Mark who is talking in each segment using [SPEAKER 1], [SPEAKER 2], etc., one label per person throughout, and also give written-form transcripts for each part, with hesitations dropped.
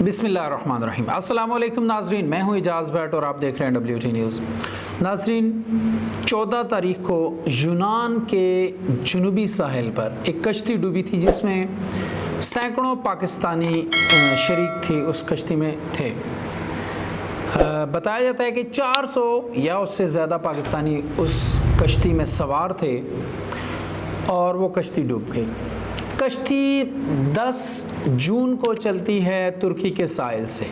[SPEAKER 1] बिस्मिल्लाहिर्रहमानिर्रहीम। अस्सलाम वालेकुम नाजरीन, मैं हूं इजाज़ भट्ट और आप देख रहे हैं WT न्यूज़। नाजरीन, 14 तारीख को यूनान के जनूबी साहिल पर एक कश्ती डूबी थी जिसमें सैकड़ों पाकिस्तानी शरीक थे, उस कश्ती में थे। बताया जाता है कि 400 या उससे ज़्यादा पाकिस्तानी उस कश्ती में सवार थे और वो कश्ती डूब गई। कश्ती 10 जून को चलती है तुर्की के साहिल से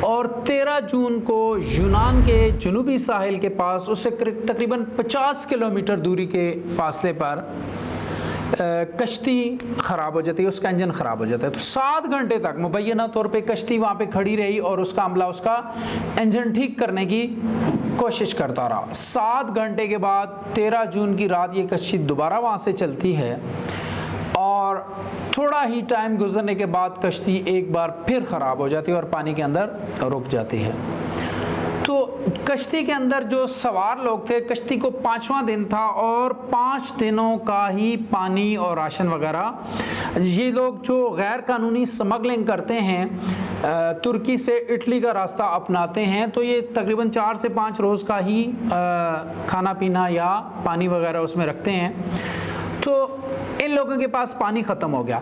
[SPEAKER 1] और 13 जून को यूनान के जनूबी साहिल के पास उससे तकरीबन 50 किलोमीटर दूरी के फासले पर कश्ती ख़राब हो जाती है, उसका इंजन ख़राब हो जाता है। तो 7 घंटे तक मुबैना तौर पे कश्ती वहाँ पे खड़ी रही और उसका अमला उसका इंजन ठीक करने की कोशिश करता रहा। 7 घंटे के बाद 13 जून की रात ये कश्ती दोबारा वहाँ से चलती है और थोड़ा ही टाइम गुजरने के बाद कश्ती एक बार फिर ख़राब हो जाती है और पानी के अंदर रुक जाती है। तो कश्ती के अंदर जो सवार लोग थे, कश्ती को 5वां दिन था और 5 दिनों का ही पानी और राशन वगैरह, ये लोग जो गैर कानूनी स्मगलिंग करते हैं, तुर्की से इटली का रास्ता अपनाते हैं, तो ये तकरीबन 4 से 5 रोज़ का ही खाना पीना या पानी वगैरह उसमें रखते हैं। तो इन लोगों के पास पानी ख़त्म हो गया।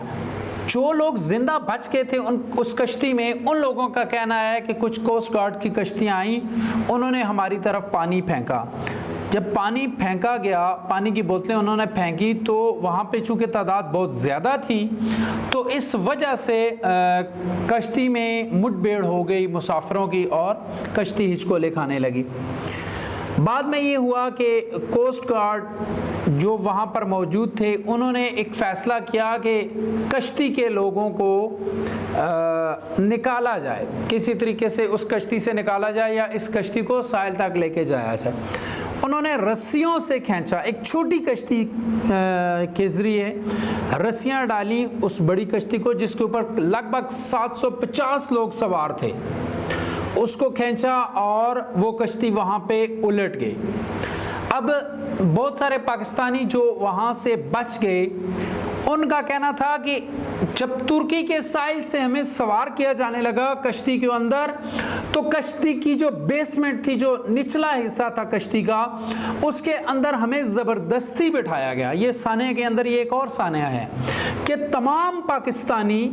[SPEAKER 1] जो लोग ज़िंदा बच गए थे उस कश्ती में, उन लोगों का कहना है कि कुछ कोस्ट गार्ड की कश्तियाँ आईं, उन्होंने हमारी तरफ पानी फेंका। जब पानी फेंका गया, पानी की बोतलें उन्होंने फेंकी, तो वहाँ पे चूँकि तादाद बहुत ज़्यादा थी तो इस वजह से कश्ती में मुठभेड़ हो गई मुसाफिरों की और कश्ती हिचकोले खाने लगी। बाद में ये हुआ कि कोस्ट गार्ड जो वहाँ पर मौजूद थे उन्होंने एक फ़ैसला किया कि कश्ती के लोगों को निकाला जाए, किसी तरीके से उस कश्ती से निकाला जाए या इस कश्ती को साहिल तक लेके जाया जाए। उन्होंने रस्सियों से खींचा, एक छोटी कश्ती के ज़रिए रस्सियाँ डाली उस बड़ी कश्ती को जिसके ऊपर लगभग 750 लोग सवार थे, उसको खींचा और वो कश्ती वहाँ पे उलट गई। अब बहुत सारे पाकिस्तानी जो वहाँ से बच गए, उनका कहना था कि जब तुर्की के साहिल से हमें सवार किया जाने लगा कश्ती के अंदर, तो कश्ती की जो बेसमेंट थी, जो निचला हिस्सा था कश्ती का, उसके अंदर हमें ज़बरदस्ती बिठाया गया। ये सानिया के अंदर ये एक और सानिया है कि तमाम पाकिस्तानी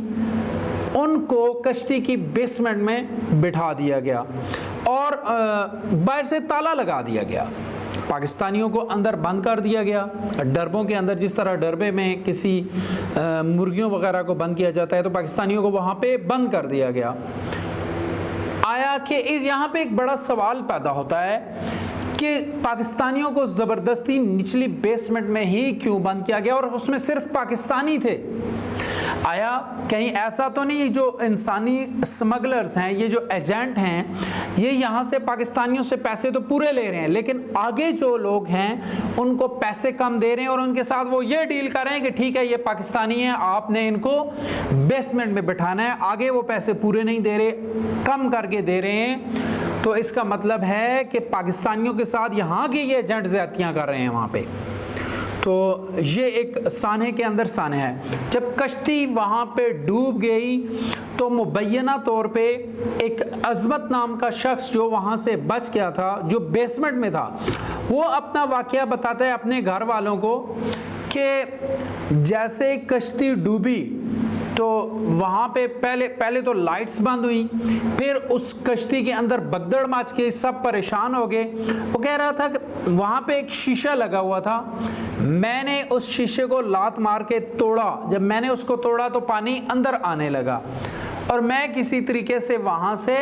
[SPEAKER 1] उनको कश्ती की बेसमेंट में बिठा दिया गया और बाहर से ताला लगा दिया गया। पाकिस्तानियों को अंदर बंद कर दिया गया, डरबों के अंदर, जिस तरह डरबे में किसी मुर्गियों वगैरह को बंद किया जाता है, तो पाकिस्तानियों को वहाँ पे बंद कर दिया गया। आया कि यहाँ पे एक बड़ा सवाल पैदा होता है कि पाकिस्तानियों को ज़बरदस्ती निचली बेसमेंट में ही क्यों बंद किया गया और उसमें सिर्फ पाकिस्तानी थे। आया कहीं ऐसा तो नहीं, जो इंसानी स्मगलर्स हैं, ये जो एजेंट हैं, ये यहाँ से पाकिस्तानियों से पैसे तो पूरे ले रहे हैं, लेकिन आगे जो लोग हैं उनको पैसे कम दे रहे हैं और उनके साथ वो ये डील कर रहे हैं कि ठीक है ये पाकिस्तानी हैं, आपने इनको बेसमेंट में बिठाना है, आगे वो पैसे पूरे नहीं दे रहे, कम करके दे रहे हैं। तो इसका मतलब है कि पाकिस्तानियों के साथ यहाँ के ये एजेंट ज़्यादतियाँ कर रहे हैं वहाँ पे। तो ये एक सान्हे के अंदर सान्हे है। जब कश्ती वहाँ पे डूब गई तो मुबैना तौर पे एक अज़मत नाम का शख्स जो वहाँ से बच गया था, जो बेसमेंट में था, वो अपना वाक़या बताता है अपने घर वालों को कि जैसे कश्ती डूबी तो वहाँ पे पहले तो लाइट्स बंद हुई, फिर उस कश्ती के अंदर भगदड़ मच के सब परेशान हो गए। वो कह रहा था कि वहाँ पे एक शीशा लगा हुआ था, मैंने उस शीशे को लात मार के तोड़ा, जब मैंने उसको तोड़ा तो पानी अंदर आने लगा और मैं किसी तरीके से वहाँ से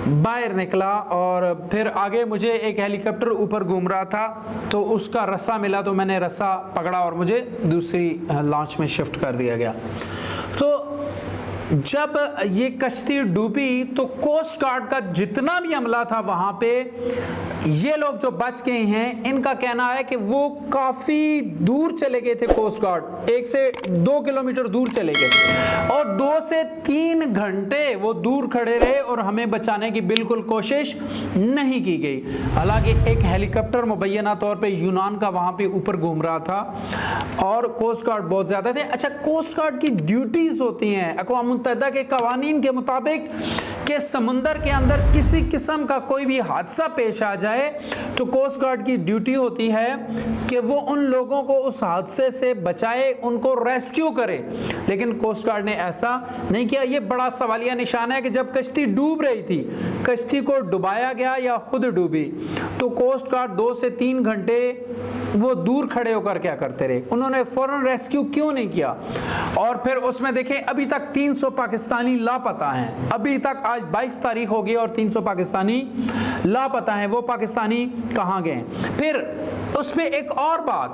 [SPEAKER 1] बाहर निकला और फिर आगे मुझे एक हेलीकॉप्टर ऊपर घूम रहा था तो उसका रस्सा मिला, तो मैंने रस्सा पकड़ा और मुझे दूसरी लॉन्च में शिफ्ट कर दिया गया। तो जब ये कश्ती डूबी तो कोस्ट गार्ड का जितना भी अमला था वहाँ पे, یہ لوگ جو بچ گئے ہیں ان کا کہنا ہے کہ وہ کافی دور چلے گئے تھے، کوسٹ گارڈ 1 سے 2 کلومیٹر دور چلے گئے اور 2 سے 3 گھنٹے وہ دور کھڑے رہے اور ہمیں بچانے کی بالکل کوشش نہیں کی گئی۔ حالانکہ ایک ہیلی کاپٹر مبینہ طور پہ یونان کا وہاں پہ اوپر گھوم رہا تھا اور کوسٹ گارڈ بہت زیادہ تھے۔ اچھا، کوسٹ گارڈ کی ڈیوٹیز ہوتی ہیں اقوام متحدہ کے قوانین کے مطابق کہ سمندر کے اندر کسی قسم کا کوئی بھی حادثہ پیش آ جائے تو کوسٹ گارڈ کی ڈیوٹی ہوتی ہے کہ وہ ان لوگوں کو اس حادثے سے بچائے، ان کو ریسکیو کرے، لیکن کوسٹ گارڈ نے ایسا نہیں کیا۔ یہ بڑا سوالیہ نشان ہے کہ جب کشتی ڈوب رہی تھی، کشتی کو ڈبایا گیا یا خود ڈوبی، تو کوسٹ گارڈ 2 سے 3 گھنٹے وہ دور کھڑے ہو کر کیا کرتے رہے؟ انہوں نے فوراً ریسکیو کیوں نہیں کیا؟ اور پھر اس میں دیکھیں ابھی تک 300 پاکستانی لاپتہ ہیں، ابھی تک آج 22 تاریخ ہو گئی اور 300 پاکستانی لاپتہ ہیں۔ وہ پاکستانی کہاں گئے؟ پھر اس میں ایک اور بات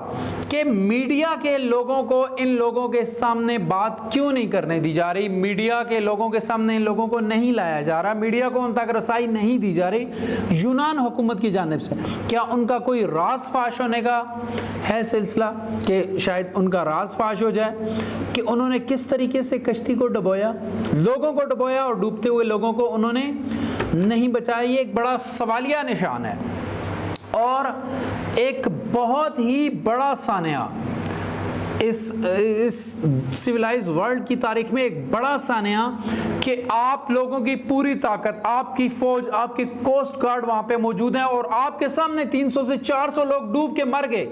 [SPEAKER 1] کہ میڈیا کے لوگوں کو ان لوگوں کے سامنے بات کیوں نہیں کرنے دی جا رہی؟ میڈیا کے لوگوں کے سامنے ان لوگوں کو نہیں لایا جا رہا، میڈیا کو ان تک رسائی نہیں دی جا رہی یونان حکومت کی جانب سے۔ کیا ان کا کوئی راز فاش ہونے کا ہے سلسلہ کہ شاید ان کا راز فاش ہو جائے کہ انہوں نے کس طریقے سے کشتی کو ڈبویا، لوگوں کو ڈبویا اور ڈوبتے ہوئے لوگوں کو انہوں نے نہیں بچایا؟ یہ ایک بڑا سوالیہ نشان ہے اور ایک بہت ہی بڑا سانحہ اس سویلائز ورلڈ کی تاریخ میں، ایک بڑا سانحہ کہ آپ لوگوں کی پوری طاقت، آپ کی فوج، آپ کی کوسٹ گارڈ وہاں پہ موجود ہیں اور آپ کے سامنے 300 سے 400 لوگ ڈوب کے مر گئے،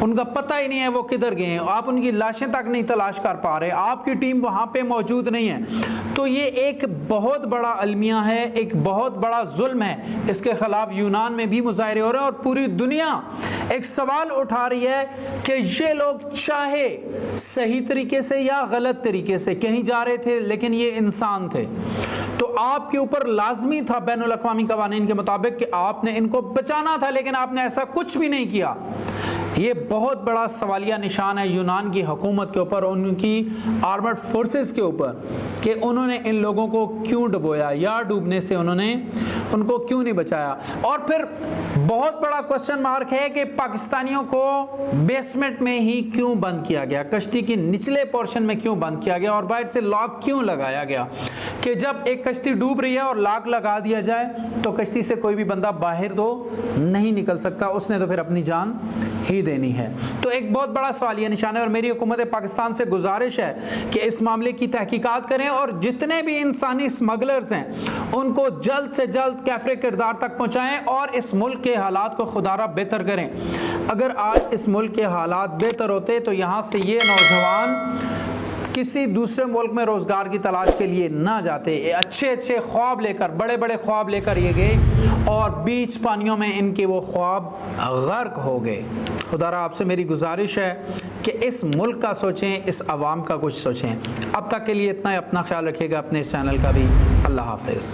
[SPEAKER 1] ان کا پتہ ہی نہیں ہے وہ کدھر گئے ہیں، آپ ان کی لاشیں تک نہیں تلاش کر پا رہے، آپ کی ٹیم وہاں پہ موجود نہیں ہے۔ تو یہ ایک بہت بڑا المیہ ہے، ایک بہت بڑا ظلم ہے، اس کے خلاف یونان میں بھی مظاہرے ہو رہے ہیں اور پوری دنیا ایک سوال اٹھا رہی ہے کہ یہ لوگ چاہے صحیح طریقے سے یا غلط طریقے سے کہیں جا رہے تھے، لیکن یہ انسان تھے، تو آپ کے اوپر لازمی تھا بین الاقوامی قوانین کے مطابق کہ آپ نے ان کو بچانا تھا، لیکن آپ نے ایسا کچھ بھی نہیں کیا۔ یہ بہت بڑا سوالیہ نشان ہے یونان کی حکومت کے اوپر، ان کی آرمڈ فورسز کے اوپر کہ انہوں نے ان لوگوں کو کیوں ڈبویا یا ڈوبنے سے انہوں نے ان کو کیوں نہیں بچایا۔ اور پھر بہت بڑا کوسچن مارک ہے کہ پاکستانیوں کو بیسمنٹ میں ہی کیوں بند کیا گیا، کشتی کی نچلے پورشن میں کیوں بند کیا گیا اور باہر سے لاک کیوں لگایا گیا کہ جب ایک کشتی ڈوب رہی ہے اور لاک لگا دیا جائے تو کشتی سے کوئی بھی بندہ باہر تو نہیں نکل سکتا، اس نے تو پھر اپنی جان ہی دینی ہے۔ تو ایک بہت بڑا سوالیہ نشان ہے اور میری حکومت پاکستان سے گزارش ہے کہ اس معاملے کی تحقیقات کریں اور جتنے بھی انسانی اسمگلرز ہیں ان کو جلد سے جلد کیفر کردار تک پہنچائیں اور اس ملک کے حالات کو خدا را بہتر کریں۔ اگر آج اس ملک کے حالات بہتر ہوتے تو یہاں سے یہ نوجوان کسی دوسرے ملک میں روزگار کی تلاش کے لیے نہ جاتے، اچھے اچھے خواب لے کر، بڑے بڑے خواب لے کر یہ گئے اور بیچ پانیوں میں ان کے وہ خواب غرق ہو گئے۔ خدا را آپ سے میری گزارش ہے کہ اس ملک کا سوچیں، اس عوام کا کچھ سوچیں۔ اب تک کے لیے اتنا ہی، اپنا خیال رکھیے گا، اپنے اس چینل کا بھی۔ اللہ حافظ۔